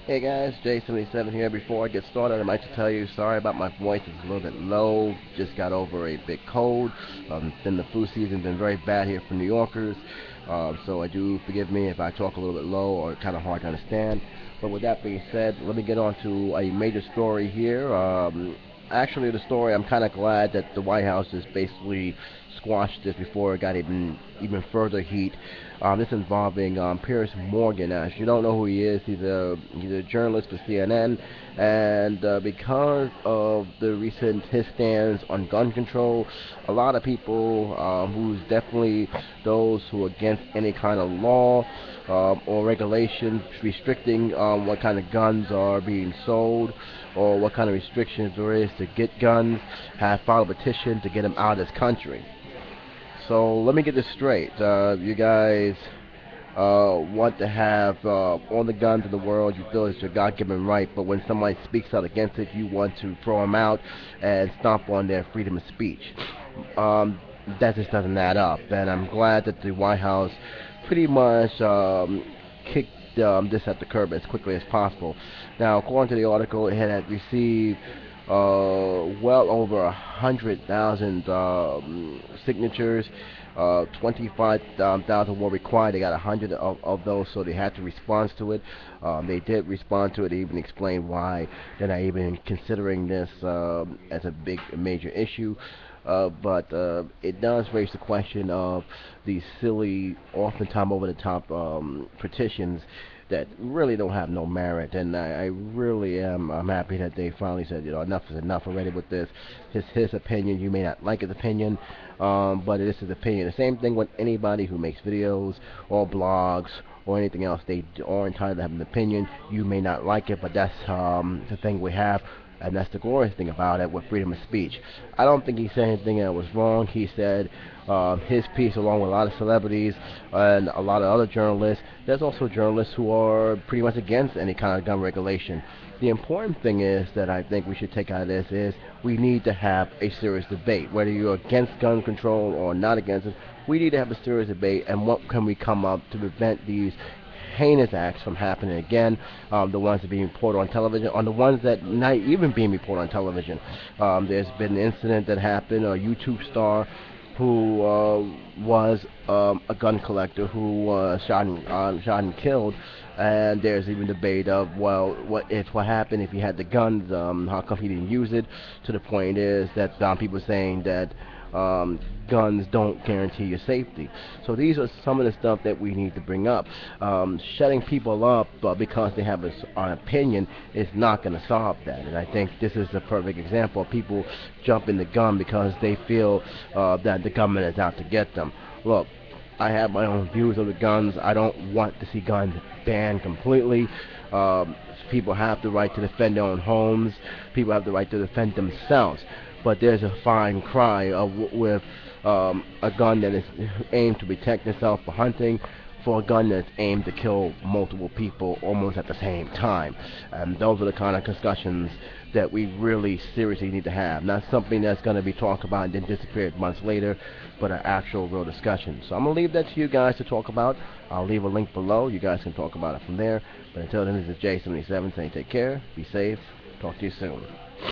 Hey guys, J77 here. Before I get started, I'd like to tell you sorry about my voice. It's a little bit low. Just got over a big cold. Then the flu season's been very bad here for New Yorkers. So I do forgive me if I talk a little bit low or kind of hard to understand. But with that being said, let me get on to a major story here. Actually, the story, I'm kind of glad that the White House has basically squashed this before it got even further heat. This involving Piers Morgan. Now, if you don't know who he is, he's a journalist for CNN, and because of the recent his stance on gun control, a lot of people who's definitely those who are against any kind of law or regulation restricting what kind of guns are being sold or what kind of restrictions there is to get guns, have filed a petition to get them out of this country. So let me get this straight. You guys want to have all the guns in the world. You feel it's your God-given right, but when somebody speaks out against it, you want to throw them out and stomp on their freedom of speech. Um, that just doesn't add up. And I'm glad that the White House pretty much kicked this at the curb as quickly as possible. Now, according to the article, it had received well over 100,000 signatures. 25,000 were required. They got 100 of those, so they had to respond to it. They did respond to it. They even explained why they're not even considering this as a big, major issue. But it does raise the question of these silly, oftentimes over-the-top petitions that really don't have no merit. And I really am. I'm happy that they finally said, enough is enough already with this. His opinion. You may not like his opinion, but it is his opinion. The same thing with anybody who makes videos or blogs or anything else. They are entitled to have an opinion. You may not like it, but that's the thing we have. And that's the glorious thing about it with freedom of speech. I don't think he said anything that was wrong. He said his piece along with a lot of celebrities and a lot of other journalists. There's also journalists who are pretty much against any kind of gun regulation. The important thing is that I think we should take out of this is we need to have a serious debate. Whether you're against gun control or not against it, we need to have a serious debate and what can we come up to prevent these heinous acts from happening again. The ones that are being reported on television, on the ones that not even being reported on television. There's been an incident that happened, a YouTube star who was a gun collector who was shot and killed. And there's even debate of, well, what happened if he had the guns? How come he didn't use it? To the point is that people saying that guns don't guarantee your safety. So these are some of the stuff that we need to bring up. Shutting people up because they have an opinion is not going to solve that. And I think this is a perfect example of people jumping the gun because they feel that the government is out to get them. Look, I have my own views of the guns. I don't want to see guns banned completely. People have the right to defend their own homes. People have the right to defend themselves. But there's a fine cry with a gun that is aimed to protect itself for hunting, for a gun that's aimed to kill multiple people almost at the same time. And those are the kind of discussions that we really seriously need to have. Not something that's going to be talked about and then disappeared months later, but an actual real discussion. So I'm going to leave that to you guys to talk about. I'll leave a link below. You guys can talk about it from there. But until then, this is J77 saying take care, be safe, talk to you soon.